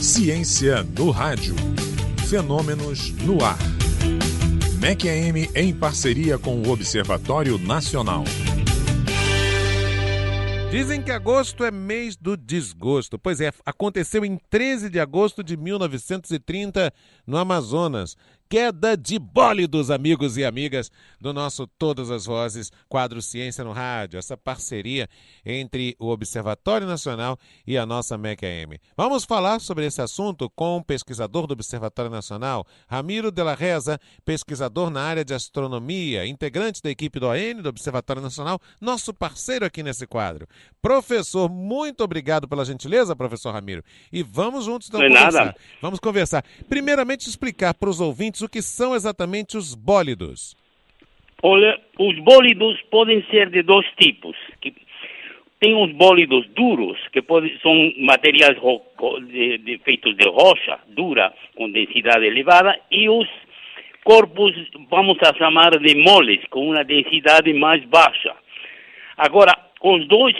Ciência no rádio. Fenômenos no ar. MEC-AM em parceria com o Observatório Nacional. Dizem que agosto é mês do desgosto. Pois é, aconteceu em 13 de agosto de 1930 no Amazonas. Queda de bólidos, amigos e amigas do nosso Todas as Vozes, quadro Ciência no Rádio, essa parceria entre o Observatório Nacional e a nossa MEC-AM. Vamos falar sobre esse assunto com o pesquisador do Observatório Nacional, Ramiro de la Reza, pesquisador na área de astronomia, integrante da equipe do ON, do Observatório Nacional, nosso parceiro aqui nesse quadro. Professor, muito obrigado pela gentileza, professor Ramiro. E vamos juntos então conversar. Nada. Vamos conversar. Primeiramente, explicar para os ouvintes o que são exatamente os bólidos. Olha, os bólidos podem ser de dois tipos. Tem os bólidos duros, que são materiais feitos de rocha dura, com densidade elevada, e os corpos, vamos a chamar de moles, com uma densidade mais baixa. Agora, os dois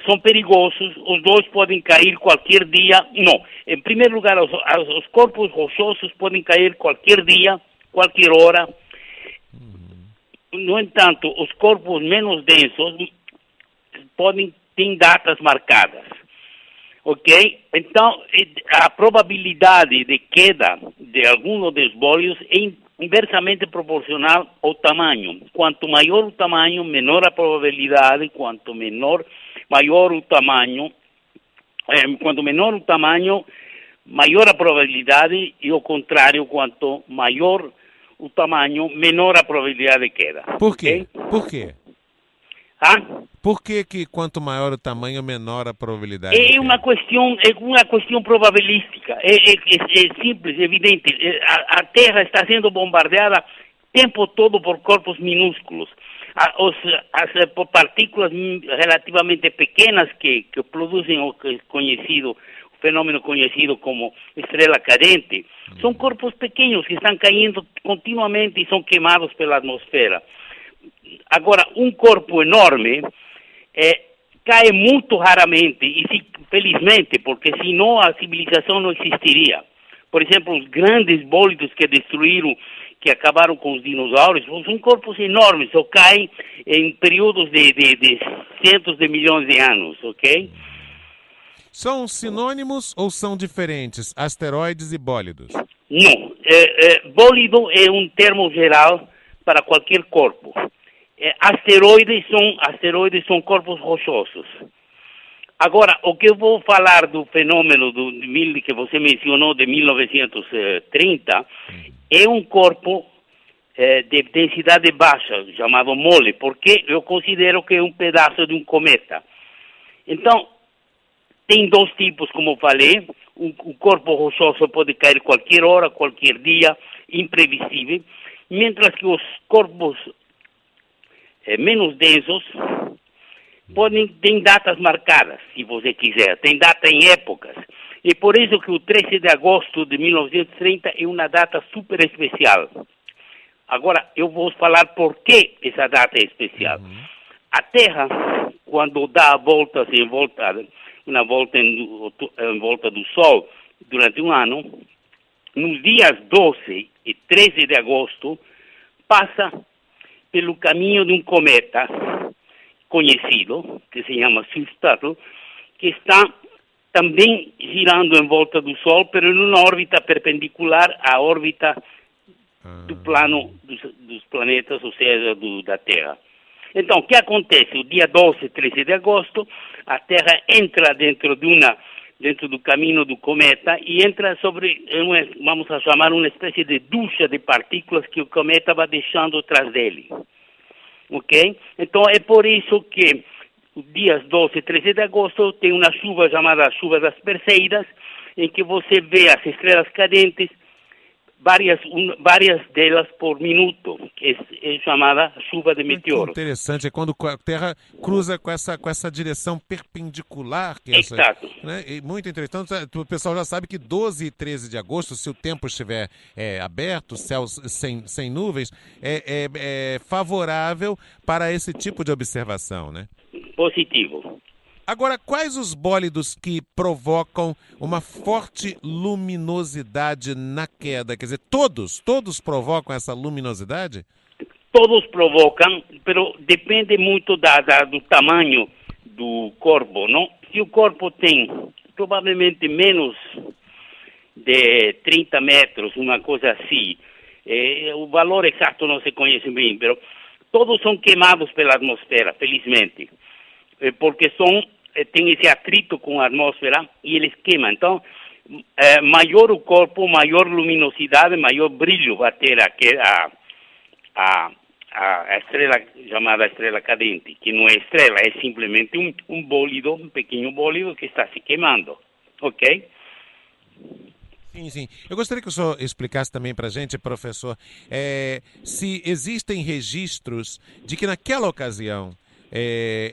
são perigosos, os dois podem cair qualquer dia. Não, em primeiro lugar, os corpos rochosos podem cair qualquer dia, qualquer hora. No entanto, os corpos menos densos ter datas marcadas, ok? Então, a probabilidade de queda de algum dos bólidos é inversamente proporcional ao tamanho. Quanto maior o tamanho, menor a probabilidade. Quanto menor o tamanho, maior a probabilidade, e ao contrário, quanto maior o tamanho, menor a probabilidade de queda. Por quê? Okay? Por quê? Por que quanto maior o tamanho, menor a probabilidade? É uma questão probabilística. É simples, evidente. A Terra está sendo bombardeada o tempo todo por corpos minúsculos. As partículas relativamente pequenas que produzem o fenômeno conhecido como estrela cadente, são corpos pequenos que estão caindo continuamente e são queimados pela atmosfera. Agora, um corpo enorme cai muito raramente, e felizmente, porque senão a civilização não existiria. Por exemplo, os grandes bólidos que acabaram com os dinossauros, são corpos enormes, só caem em períodos de centos de milhões de anos, ok? São sinônimos ou são diferentes, asteroides e bólidos? Não, bólido é um termo geral para qualquer corpo. Asteroides são corpos rochosos. Agora, o que eu vou falar do fenômeno que você mencionou de 1930 é um corpo de densidade baixa, chamado mole, porque eu considero que é um pedaço de um cometa. Então, tem dois tipos, como eu falei. O corpo rochoso pode cair qualquer hora, qualquer dia, imprevisível, mientras que os corpos menos densos ter datas marcadas, se você quiser, tem data em épocas. E por isso que o 13 de agosto de 1930 é uma data super especial. Agora, eu vou falar por que essa data é especial. A Terra, quando dá uma volta em volta do Sol durante um ano, nos dias 12 e 13 de agosto, passa pelo caminho de um cometa conhecido, que se chama Swift-Tuttle, que está também girando em volta do Sol, mas em uma órbita perpendicular à órbita do plano dos planetas, ou seja, da Terra. Então, o que acontece? O dia 12 e 13 de agosto, a Terra entra dentro do caminho do cometa e entra vamos chamar, uma espécie de ducha de partículas que o cometa vai deixando atrás dele. Ok? Então, é por isso que os dias 12 e 13 de agosto tem uma chuva chamada chuva das Perseidas, em que você vê as estrelas cadentes, várias delas por minuto, que é chamada chuva de meteoros. Interessante, é quando a Terra cruza com essa direção perpendicular. Exato. Né? E muito interessante, o pessoal já sabe que 12 e 13 de agosto, se o tempo estiver aberto, céus sem nuvens, é favorável para esse tipo de observação, né? Positivo. Agora, quais os bólidos que provocam uma forte luminosidade na queda? Quer dizer, todos provocam essa luminosidade? Todos provocam, pero depende muito do tamanho do corpo, não? Se o corpo tem provavelmente menos de 30 metros, uma coisa assim, o valor exato não se conhece bem, mas todos são queimados pela atmosfera, felizmente, porque tem esse atrito com a atmosfera e eles queimam. Então, maior o corpo, maior luminosidade, maior brilho vai ter a estrela chamada estrela cadente, que não é estrela, é simplesmente um bólido, um pequeno bólido que está se queimando, ok? Sim. Eu gostaria que o senhor explicasse também para a gente, professor, se existem registros de que naquela ocasião,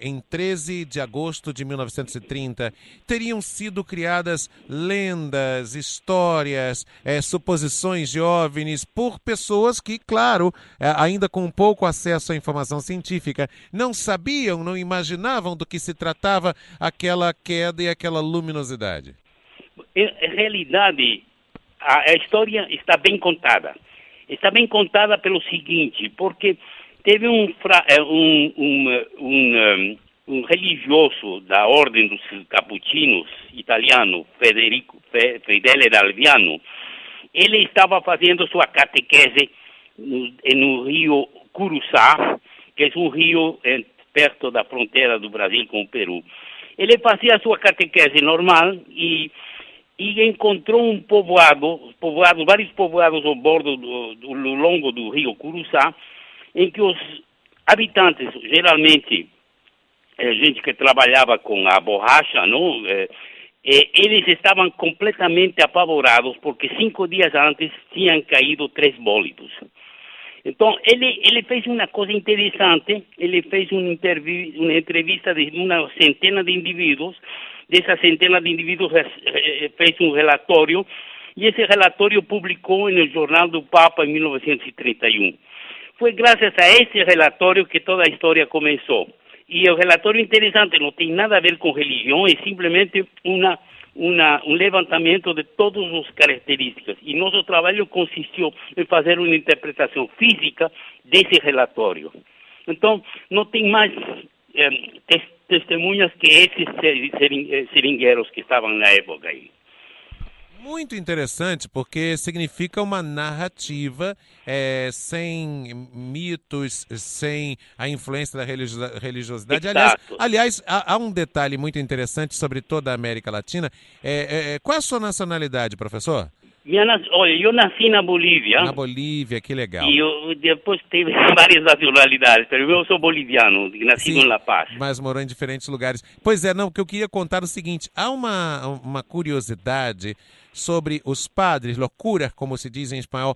em 13 de agosto de 1930, teriam sido criadas lendas, histórias, suposições de OVNIs por pessoas que, claro, ainda com pouco acesso à informação científica, não sabiam, não imaginavam do que se tratava aquela queda e aquela luminosidade. Em realidade, a história está bem contada. Está bem contada pelo seguinte, porque teve um religioso da ordem dos capuchinos italiano, Fedele d'Alviano. Ele estava fazendo sua catequese no rio Curuçá, que é um rio perto da fronteira do Brasil com o Peru. Ele fazia sua catequese normal e encontrou um vários povoados ao bordo do longo do rio Curuçá, em que os habitantes, geralmente gente que trabalhava com a borracha, não? Eles estavam completamente apavorados porque 5 dias antes tinham caído 3 bólidos. Então, ele fez uma coisa interessante, ele fez uma entrevista de uma centena de indivíduos, dessa centena de indivíduos fez um relatório, e esse relatório publicou no Jornal do Papa em 1931. Foi graças a esse relatório que toda a história começou. E o relatório interessante, não tem nada a ver com religião, é simplesmente um levantamento de todas as características. E nosso trabalho consistiu em fazer uma interpretação física desse relatório. Então, não tem mais testemunhas que esses seringueiros que estavam na época aí. Muito interessante, porque significa uma narrativa sem mitos, sem a influência da religiosidade. Aliás, há um detalhe muito interessante sobre toda a América Latina. Qual é a sua nacionalidade, professor? Olha, eu nasci na Bolívia. Na Bolívia, que legal. E eu depois tive várias nacionalidades, mas eu sou boliviano, nascido em La Paz. Mas morou em diferentes lugares. Pois é, não, o que eu queria contar é o seguinte, há uma curiosidade sobre os padres, loucura, como se diz em espanhol,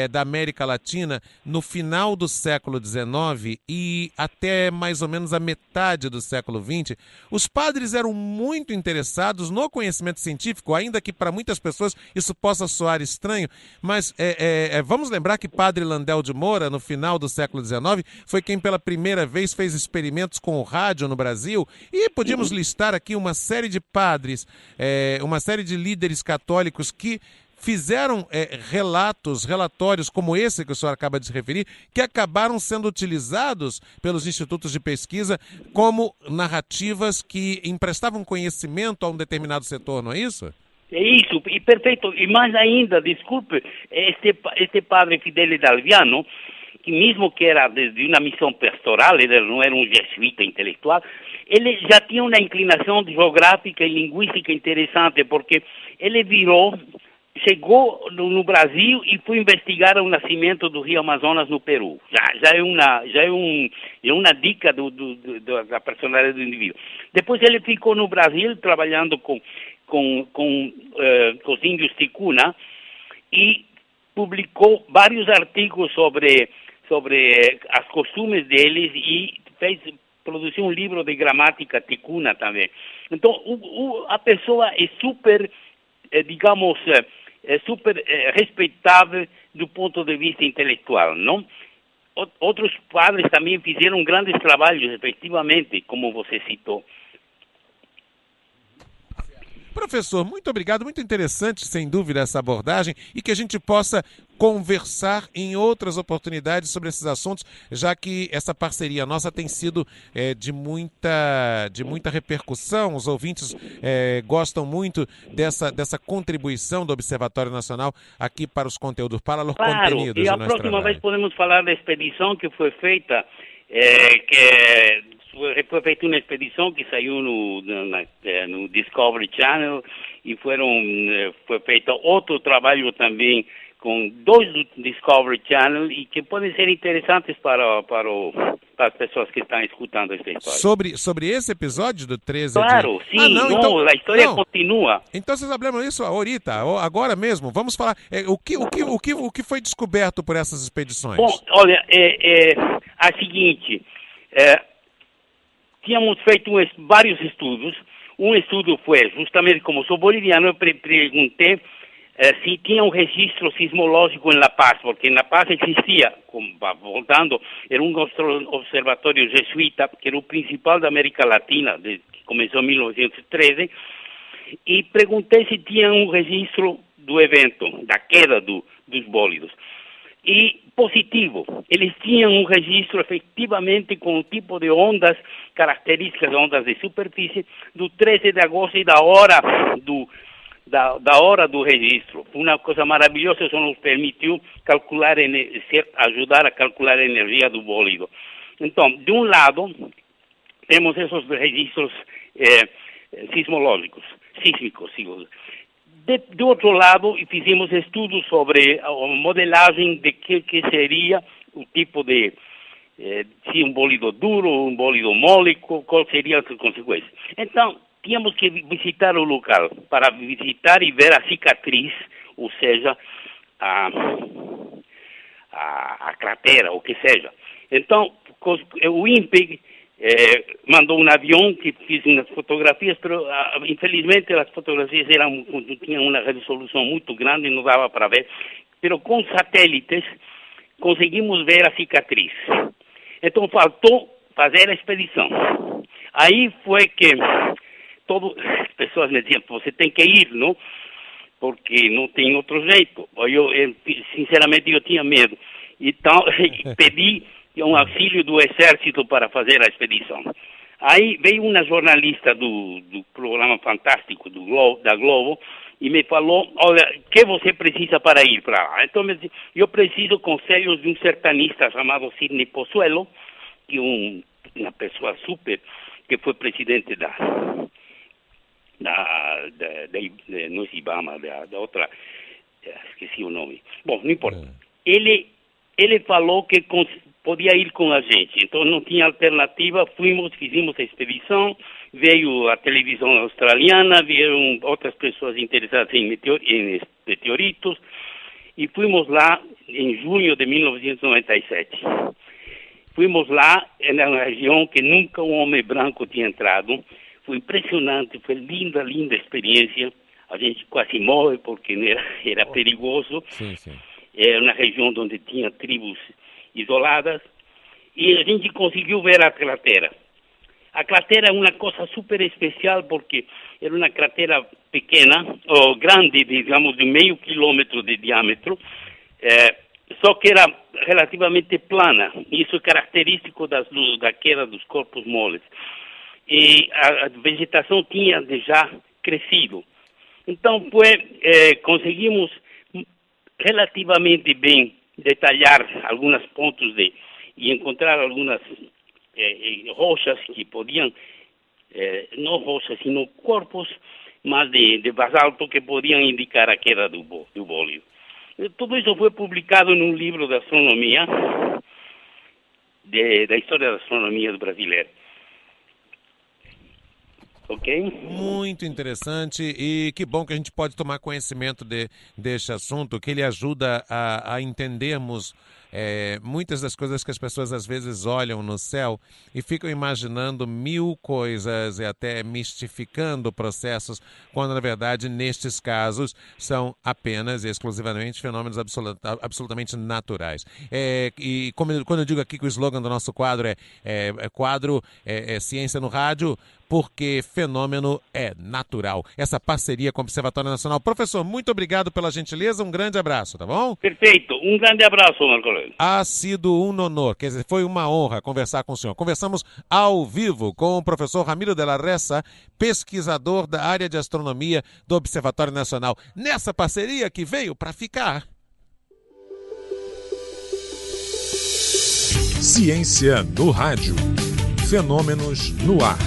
da América Latina, no final do século XIX e até mais ou menos a metade do século XX, os padres eram muito interessados no conhecimento científico, ainda que para muitas pessoas isso possa soar estranho, mas vamos lembrar que Padre Landel de Moura, no final do século XIX, foi quem pela primeira vez fez experimentos com o rádio no Brasil, e podíamos listar aqui uma série de padres, uma série de líderes católicos que fizeram relatórios como esse que o senhor acaba de se referir, que acabaram sendo utilizados pelos institutos de pesquisa como narrativas que emprestavam conhecimento a um determinado setor, não é isso? É isso, e perfeito. E mais ainda, desculpe, este padre Fidele d'Alviano, que mesmo que era de uma missão pastoral, ele não era um jesuíta intelectual, ele já tinha uma inclinação geográfica e linguística interessante, porque ele chegou no Brasil e foi investigar o nascimento do rio Amazonas no Peru. Já é uma dica da personalidade do indivíduo. Depois ele ficou no Brasil trabalhando com os índios ticuna e publicou vários artigos sobre os costumes deles e produziu um livro de gramática ticuna também. Então, a pessoa é super, super respeitável do ponto de vista intelectual, não? Outros padres também fizeram grandes trabalhos, efetivamente, como você citou. Professor, muito obrigado, muito interessante, sem dúvida, essa abordagem e que a gente possa conversar em outras oportunidades sobre esses assuntos, já que essa parceria nossa tem sido de muita repercussão. Os ouvintes gostam muito dessa contribuição do Observatório Nacional aqui para os conteúdos, para os contenidos. E a próxima vez podemos falar da expedição que foi feita, foi feita uma expedição que saiu no Discovery Channel e foi feito outro trabalho também com 2 do Discovery Channel e que podem ser interessantes para as pessoas que estão escutando esta história. Sobre esse episódio do 13 Claro, de... sim, então, a história continua. Então vocês hablamos isso ahorita, agora mesmo. Vamos falar o que foi descoberto por essas expedições. Bom, olha, a seguinte, tínhamos feito vários estudos. Um estudo foi, justamente como sou boliviano, eu perguntei se tinha um registro sismológico em La Paz, porque em La Paz existia, voltando, era um observatório jesuíta, que era o principal da América Latina, que começou em 1913, e perguntei se tinha um registro do evento, da queda dos bólidos. E positivo, eles tinham um registro efetivamente com o tipo de ondas, características de ondas de superfície, do 13 de agosto e da hora do registro. Uma coisa maravilhosa, isso nos permitiu ajudar a calcular a energia do bólido. Então, de um lado, temos esses registros sísmicos. Do outro lado, fizemos estudos sobre a modelagem de que seria o tipo de, se um bólido duro, um bólido mole, qual seria as consequências. Então, tínhamos que visitar o local para visitar e ver a cicatriz, ou seja, a cratera, o que seja. Então, o INPE mandou um avião que fez umas fotografias, mas infelizmente as fotografias tinham uma resolução muito grande e não dava para ver. Mas com satélites conseguimos ver a cicatriz. Então faltou fazer a expedição. Aí foi que as pessoas me diziam, você tem que ir, não? Porque não tem outro jeito. Sinceramente, eu tinha medo. Então, pedi um auxílio do Exército para fazer a expedição. Aí veio uma jornalista do programa fantástico da Globo e me falou, olha, o que você precisa para ir para lá? Então, eu preciso conselhos de um sertanista chamado Sidney Pozuelo, que uma pessoa super, que foi presidente não é Ibama, da outra, esqueci o nome. Bom, não importa. Ele falou que podia ir com a gente, então não tinha alternativa, fizemos a expedição, veio a televisão australiana, vieram outras pessoas interessadas em meteoritos, e fomos lá em junho de 1997. Fomos lá, na região que nunca um homem branco tinha entrado. Foi impressionante, foi linda experiência. A gente quase morre porque era perigoso. Sim, sim. Era uma região onde tinha tribos isoladas. E a gente conseguiu ver a cratera. A cratera é uma coisa super especial porque era uma cratera pequena, ou grande, digamos, de meio quilômetro de diâmetro, só que era relativamente plana. Isso é característico da queda dos corpos moles. E a vegetação tinha já crescido. Então, conseguimos relativamente bem detalhar alguns pontos e encontrar algumas rochas que podiam, não rochas, sino corpos, mas de basalto que podiam indicar a queda do bólido. Tudo isso foi publicado num livro de astronomia, da história da astronomia brasileira. Ok? Muito interessante e que bom que a gente pode tomar conhecimento deste assunto, que ele ajuda a entendermos muitas das coisas que as pessoas às vezes olham no céu e ficam imaginando mil coisas e até mistificando processos, quando na verdade nestes casos são apenas e exclusivamente fenômenos absolutamente naturais. E quando eu digo aqui que o slogan do nosso quadro é Ciência no Rádio, porque fenômeno é natural. Essa parceria com o Observatório Nacional. Professor, muito obrigado pela gentileza, um grande abraço, tá bom? Perfeito, um grande abraço, Marco Aurélio. Ha sido um honor, quer dizer, foi uma honra conversar com o senhor. Conversamos ao vivo com o professor Ramiro de la Ressa, pesquisador da área de astronomia do Observatório Nacional, nessa parceria que veio para ficar. Ciência no Rádio. Fenômenos no ar.